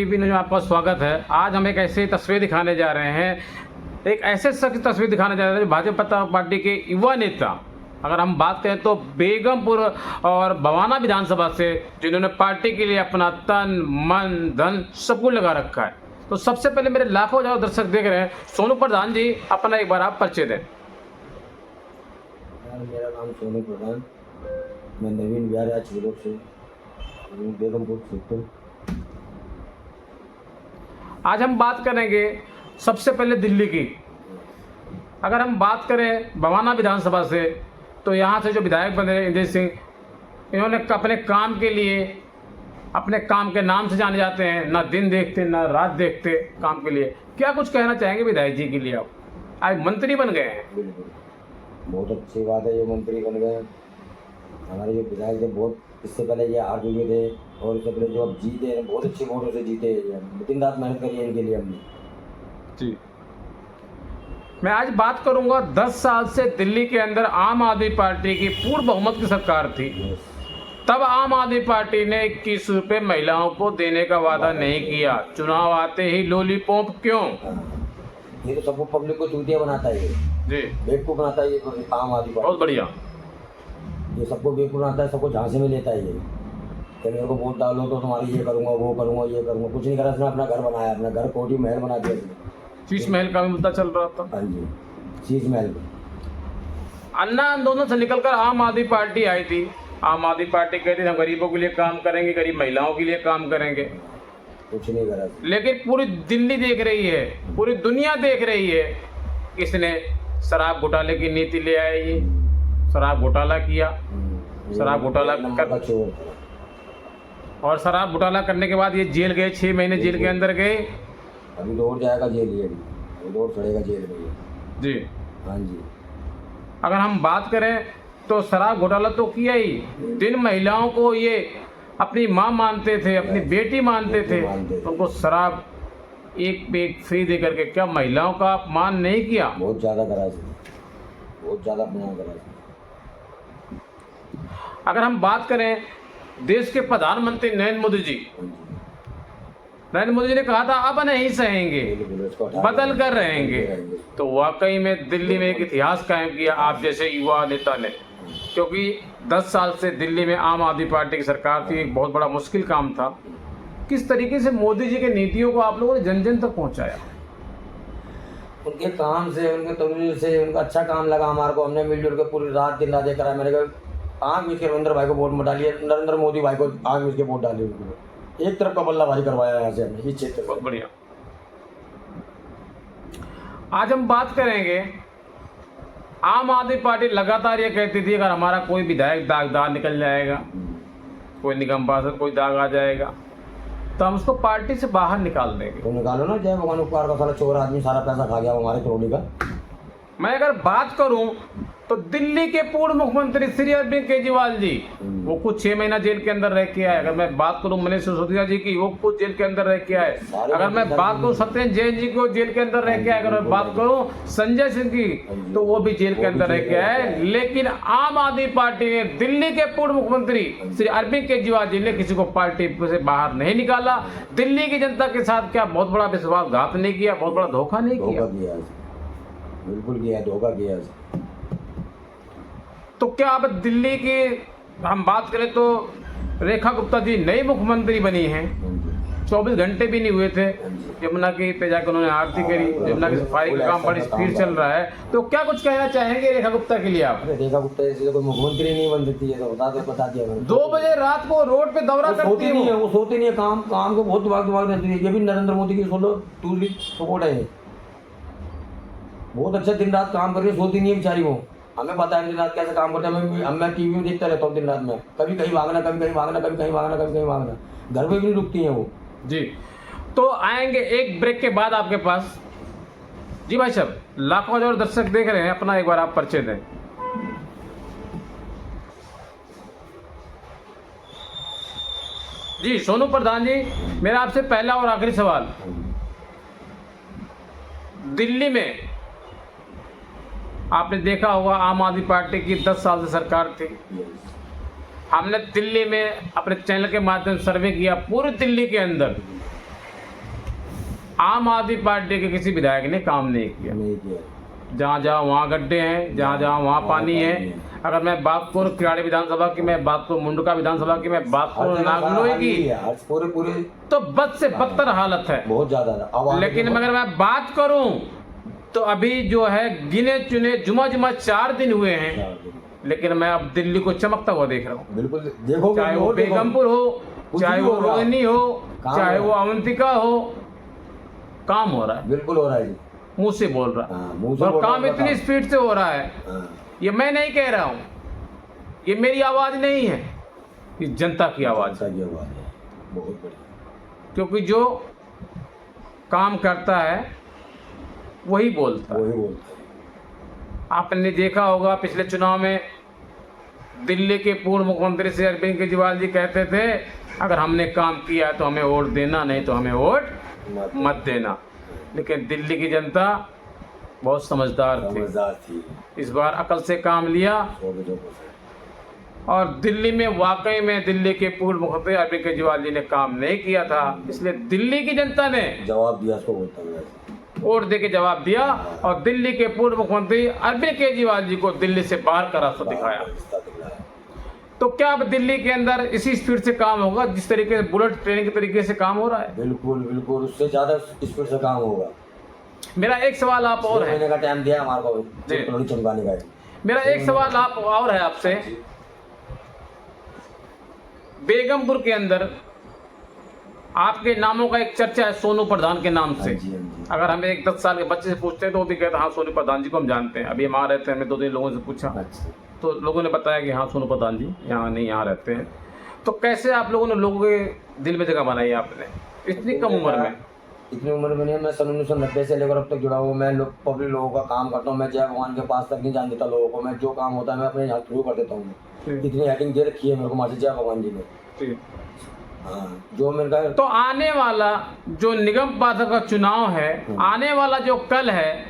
TV में आपका स्वागत है। आज हम एक ऐसी तस्वीर दिखाने जा रहे हैं, एक ऐसे शख्स की तस्वीर दिखाने जा रहे हैं जो भाजपा पार्टी के युवा नेता, अगर हम बात करें तो बेगमपुर और बवाना विधानसभा से, जिन्होंने पार्टी के लिए अपना तन मन धन सब कुछ लगा रखा है। तो सबसे पहले मेरे लाखों हजारों दर्शक देख रहे हैं, सोनू प्रधान जी अपना एक बार आप परिचय दें। मेरा नाम सोनू प्रधान, मैं नवीन बिहार चूलोक से बेगमपुर सेक्टर। आज हम बात करेंगे सबसे पहले दिल्ली की। अगर हम बात करें बवाना विधानसभा से, तो यहाँ से जो विधायक बने इंद्र सिंह, इन्होंने अपने काम के लिए, अपने काम के नाम से जाने जाते हैं, ना दिन देखते ना रात देखते काम के लिए। क्या कुछ कहना चाहेंगे विधायक जी के लिए? आप आज मंत्री बन गए हैं। बिल्कुल, बहुत अच्छी बात है, ये मंत्री बन गए। हमारे जो विधायक थे बहुत इससे पहले ये हार चुके थे, और इससे पहले जो अब जीते हैं बहुत अच्छी वोटों से जीते हैं। दिन रात मेहनत करी है इनके लिए हमने जी। मैं आज बात करूंगा 10 साल से दिल्ली के अंदर आम आदमी पार्टी की पूर्ण बहुमत की सरकार थी। तब आम आदमी पार्टी ने 21 रुपये महिलाओं को देने का वादा नहीं किया। चुनाव आते ही लॉलीपॉप क्यों? ये तो सबको पब्लिक को चूतिया बनाता है, जी बेवकूफ बनाता है ये आम आदमी बहुत बढ़िया। ये सबको बेवकूफ बनाता है, सबको झांसे में लेता है। ये कि मेरे को वोट डालो तो तुम्हारी ये करूँगा वो करूँगा ये करूँगा, कुछ नहीं करा। उसने अपना घर बनाया, अपना घर कोठी महल बना दिया। शीश महल का भी मुद्दा चल रहा था। हाँ जी, शीश महल। अन्ना आंदोलन से निकलकर आम आदमी पार्टी आई थी। आम आदमी पार्टी कहती थी हम गरीबों के लिए काम करेंगे, गरीब महिलाओं के लिए काम करेंगे, कुछ नहीं करा। लेकिन पूरी दिल्ली देख रही है, पूरी दुनिया देख रही है, किसने शराब घोटाले की नीति ले आए। ये शराब घोटाला किया, शराब घोटाला कर, और शराब घोटाला करने के बाद ये जेल गए, 6 महीने जेल के अंदर गए। अभी तो और जाएगा जेल, ये अभी तो और चढ़ेगा जेल में जी। हाँ जी। अगर हम बात करें तो शराब घोटाला तो किया ही, जिन महिलाओं को ये अपनी माँ मानते थे, अपनी बेटी मानते थे, उनको शराब एक पे एक फ्री दे करके क्या महिलाओं का अपमान नहीं किया? बहुत ज़्यादा करा, बहुत ज़्यादा अपमान करा। अगर हम बात करें देश के प्रधानमंत्री नरेंद्र मोदी जी, नरेंद्र मोदी जी ने कहा था अब नहीं सहेंगे, बदल कर रहेंगे। तो वाकई में दिल्ली में एक इतिहास कायम किया आप जैसे युवा नेता ने, क्योंकि 10 साल से दिल्ली में आम आदमी पार्टी की सरकार थी, एक बहुत बड़ा मुश्किल काम था। किस तरीके से मोदी जी के नीतियों को आप लोगों ने जन जन तक पहुंचाया? उनके काम से, उनके तमीज से, उनका अच्छा काम लगा हमारे को। हमने मिलजुल के पूरी रात दिन रात करा। मेरे को आँख मिच के नरेंद्र भाई को वोट में डालिए, नरेंद्र मोदी भाई को आँख मिच के वोट डालिए। उनको एक तरफ का बल्ला भारी करवाया यहाँ से हमने, इस क्षेत्र। बहुत बढ़िया। आज हम बात करेंगे, आम आदमी पार्टी लगातार ये कहती थी अगर हमारा कोई विधायक दागदार निकल जाएगा, कोई निगम पार्षद कोई दाग आ जाएगा, तो हम उसको पार्टी से बाहर निकाल देंगे। तो निकालो ना, जय भगवान उपकार का। सारा चोर आदमी सारा पैसा खा गया हमारे करोड़ी का। मैं अगर बात करूं तो दिल्ली के पूर्व मुख्यमंत्री श्री अरविंद केजरीवाल जी, वो कुछ 6 महीना जेल के अंदर रह के आए। अगर मैं बात करूं मनीष सिसोदिया जी की, वो कुछ जेल के अंदर रह के आए। अगर मैं बात करूं सत्येंद्र जैन जी को, जेल के अंदर रह के आए। अगर मैं बात करूं संजय सिंह की, तो वो भी जेल के अंदर रह के आए। लेकिन आम आदमी पार्टी ने, दिल्ली के पूर्व मुख्यमंत्री श्री अरविंद केजरीवाल जी ने किसी को पार्टी से बाहर नहीं निकाला। दिल्ली की जनता के साथ क्या बहुत बड़ा विश्वासघात नहीं किया, बहुत बड़ा धोखा नहीं किया? बिल्कुल किया, धोखा किया। तो क्या अब दिल्ली की हम बात करें तो रेखा गुप्ता जी नई मुख्यमंत्री बनी हैं, 24 घंटे भी नहीं हुए थे, यमुना की पे जाकर उन्होंने आरती करी। यमुना की सफाई का काम बड़ी स्पीड चल रहा है। तो क्या कुछ कहना चाहेंगे रेखा गुप्ता के लिए आप? रेखा गुप्ता जैसे कोई मुख्यमंत्री नहीं बन सकती है, तो बता दिया मैंने। 2 बजे रात को रोड पे दौरा करती है। वो सोती नहीं है, काम को बहुत दिमाग रहती है। ये भी नरेंद्र मोदी की सोलो टूरिस्ट सपोर्ट है। बहुत अच्छा दिन रात काम कर रही है, सोती नहीं है बेचारी वो। हमें पता है दिन रात कैसे काम करते हैं। मैं टीवी में देखता रहता हूँ दिन रात में, कभी कहीं भागना, कभी कहीं भागना, कभी कहीं भागना, कभी कहीं भागना। घर पे भी नहीं रुकती हैं वो जी। तो आएंगे एक ब्रेक के बाद आपके पास। जी भाई साहब, लाखों हजारों दर्शक देख रहे हैं, अपना एक बार आप परिचय दें। जी सोनू प्रधान जी, मेरा आपसे पहला और आखिरी सवाल, दिल्ली में आपने देखा होगा आम आदमी पार्टी की 10 साल से सरकार थी। हमने दिल्ली में अपने चैनल के माध्यम से सर्वे किया, पूरी दिल्ली के अंदर आम आदमी पार्टी के किसी विधायक ने काम नहीं किया। नहीं किया। जहाँ जहाँ वहाँ गड्ढे हैं, जहाँ जहाँ वहाँ पानी है। अगर मैं बात करूँ किराड़ी विधानसभा की, मैं बात करूँ मुंडका विधानसभा की, मैं बात करूँ नागलोई की, आज पूरे तो बद से बदतर हालत है, बहुत ज्यादा। लेकिन अगर मैं बात करूँ तो अभी जो है गिने चुने जुमा 4 दिन हुए हैं, लेकिन मैं अब दिल्ली को चमकता हुआ देख रहा हूँ। बिल्कुल देखो, चाहे वो बेगमपुर हो, चाहे वो रोहिणी हो, चाहे वो अवंतिका हो, काम हो रहा है। बिल्कुल हो रहा है जी, मुंह से बोल रहा है, और काम इतनी स्पीड से हो रहा है। ये मैं नहीं कह रहा हूँ, ये मेरी आवाज नहीं है, ये जनता की आवाज है। बहुत बढ़िया। क्योंकि जो काम करता है वही बोलता है। आपने देखा होगा पिछले चुनाव में दिल्ली के पूर्व मुख्यमंत्री श्री अरविंद केजरीवाल जी कहते थे, अगर हमने काम किया तो हमें वोट देना, नहीं तो हमें वोट मत देना। लेकिन दिल्ली की जनता बहुत समझदार थी, इस बार अकल से काम लिया, और दिल्ली में वाकई में दिल्ली के पूर्व मुख्यमंत्री अरविंद केजरीवाल जी ने काम नहीं किया था, इसलिए दिल्ली की जनता ने जवाब दिया, वोट दे के जवाब दिया, और दिल्ली के पूर्व मुख्यमंत्री अरविंद केजरीवाल जी को दिल्ली से बाहर का रास्ता दिखाया। तो क्या अब दिल्ली के अंदर इसी स्पीड से काम होगा जिस तरीके से बुलेट ट्रेन के तरीके से काम हो रहा है? बिल्कुल उससे ज्यादा स्पीड से काम होगा। मेरा एक सवाल आप और है, महीने का टाइम दिया हमारे को चमकाने का। मेरा एक सवाल आप और है आपसे, बेगमपुर के अंदर आपके नामों का एक चर्चा है सोनू प्रधान के नाम से। अगर हमें एक 10 साल के बच्चे से पूछते हैं तो वो भी कहते हैं हाँ सोनू प्रधान जी को हम जानते हैं। अभी हम वहाँ रहते हैं, हमने 2-3 लोगों से पूछा तो लोगों ने बताया कि हाँ सोनू प्रधान जी यहाँ नहीं, यहाँ रहते हैं। तो कैसे आप लोगों ने लोगों के दिल में जगह बनाई आपने इतनी कम उम्र में? इतनी उम्र में नहीं, मैं सन 1990 से लेकर अब तक जुड़ा हूँ। मैं पब्लिक लोगों का काम करता हूँ। मैं जय भगवान के पास तक नहीं जान देता लोगों को। मैं जो काम होता है मैं अपने यहाँ शुरू कर देता हूँ। इतनी हेडिंग दे रखी है मेरे को माता जय भगवान जी ने। हाँ, जो मेरे तो आने वाला जो निगम पार्षद का चुनाव है, आने वाला जो कल है,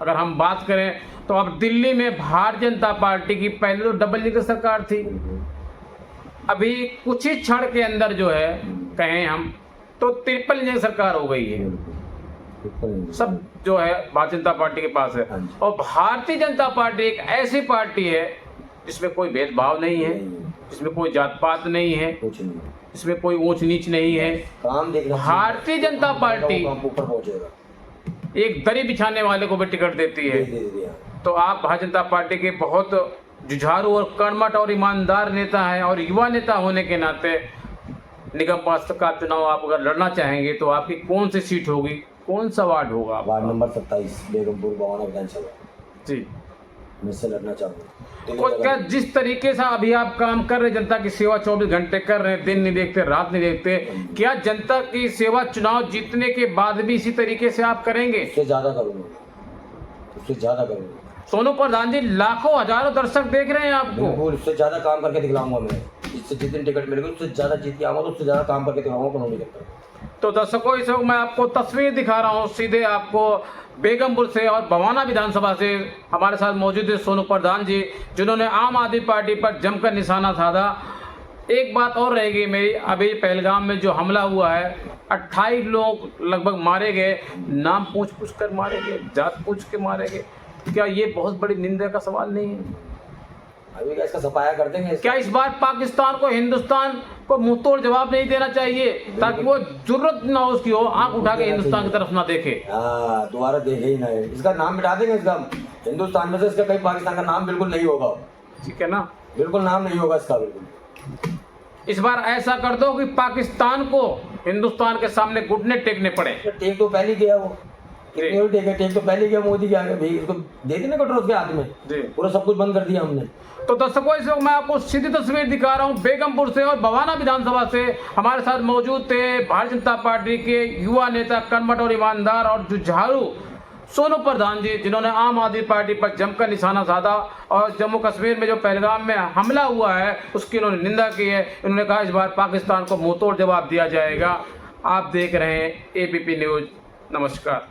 अगर हम बात करें तो अब दिल्ली में भारतीय जनता पार्टी की पहले तो डबल इंजन सरकार थी, अभी कुछ ही क्षण के अंदर जो है कहें हम तो ट्रिपल इंजन सरकार हो गई है। सब जो है भारतीय जनता पार्टी के पास है, और भारतीय जनता पार्टी एक ऐसी पार्टी है जिसमें कोई भेदभाव नहीं है, जिसमें कोई जात पात नहीं है, इसमें कोई ऊंच नीच नहीं है। भारतीय जनता पार्टी ऊपर पहुंचेगा, एक दरी बिछाने वाले को भी टिकट देती है। तो आप भारतीय जनता पार्टी के बहुत जुझारू और कर्मठ और ईमानदार नेता हैं, और युवा नेता होने के नाते निगम पार्षद का चुनाव आप अगर लड़ना चाहेंगे तो आपकी कौन सी सीट होगी, कौन सा वार्ड होगा? वार्ड नंबर 27 बेगमपुर बवाना विधानसभा जी, मैं से लड़ना चाहूँगा। क्या जिस तरीके से अभी आप काम कर रहे, जनता की सेवा 24 घंटे कर रहे हैं, दिन नहीं देखते रात नहीं देखते, क्या जनता की सेवा चुनाव जीतने के बाद भी इसी तरीके से आप करेंगे? उससे ज्यादा करूँगा, उससे ज्यादा करूँगा। सोनू प्रधान जी, लाखों हजारों दर्शक देख रहे हैं आपको। बिल्कुल, उससे ज्यादा काम करके दिखलाऊंगा मैं। इससे जितनी टिकट मिलेगी उससे ज्यादा जीत के आऊंगा, तो उससे ज्यादा काम करके दिखाऊंगा। कौन नहीं करता। तो दर्शकों इस वक्त मैं आपको तस्वीर दिखा रहा हूँ सीधे आपको बेगमपुर से और बवाना विधानसभा से। हमारे साथ मौजूद है सोनू प्रधान जी, जिन्होंने आम आदमी पार्टी पर जमकर निशाना साधा। एक बात और रहेगी मेरी, अभी पहलगाम में जो हमला हुआ है, 28 लोग लगभग मारे गए, नाम पूछ कर मारे गए, जात पूछ के मारे गए। क्या ये बहुत बड़ी निंदा का सवाल नहीं है? अभी क्या इसका सफाया कर देंगे? क्या इस बार पाकिस्तान को, हिंदुस्तान को मुंह तोड़ जवाब नहीं देना चाहिए, ताकि वो जरूरत ना हो उसकी हो आंख उठा के हिंदुस्तान की तरफ ना देखे? हाँ, दोबारा देखे ही ना है। इसका नाम मिटा देंगे। इसका हिंदुस्तान में से इसका कहीं पाकिस्तान का नाम बिल्कुल नहीं होगा। ठीक है ना, बिल्कुल नाम नहीं होगा इसका। बिल्कुल इस बार ऐसा कर दो कि पाकिस्तान को हिंदुस्तान के सामने घुटने टेकने पड़े। टेक तो पहले गया वो, टेक तो पहले गया मोदी के आगे भी। इसको दे देना कटोर के हाथ में, पूरा सब कुछ बंद कर दिया हमने। तो दर्शकों इस वक्त मैं आपको सीधी तस्वीर दिखा रहा हूं बेगमपुर से और बवाना विधानसभा से। हमारे साथ मौजूद थे भारतीय जनता पार्टी के युवा नेता, कर्मठ और ईमानदार और जुझारू सोनू प्रधान जी, जिन्होंने आम आदमी पार्टी पर जमकर निशाना साधा, और जम्मू कश्मीर में जो पहलगाम में हमला हुआ है उसकी उन्होंने निंदा की है। उन्होंने कहा इस बार पाकिस्तान को मुंहतोड़ जवाब दिया जाएगा। आप देख रहे हैं ABP न्यूज। नमस्कार।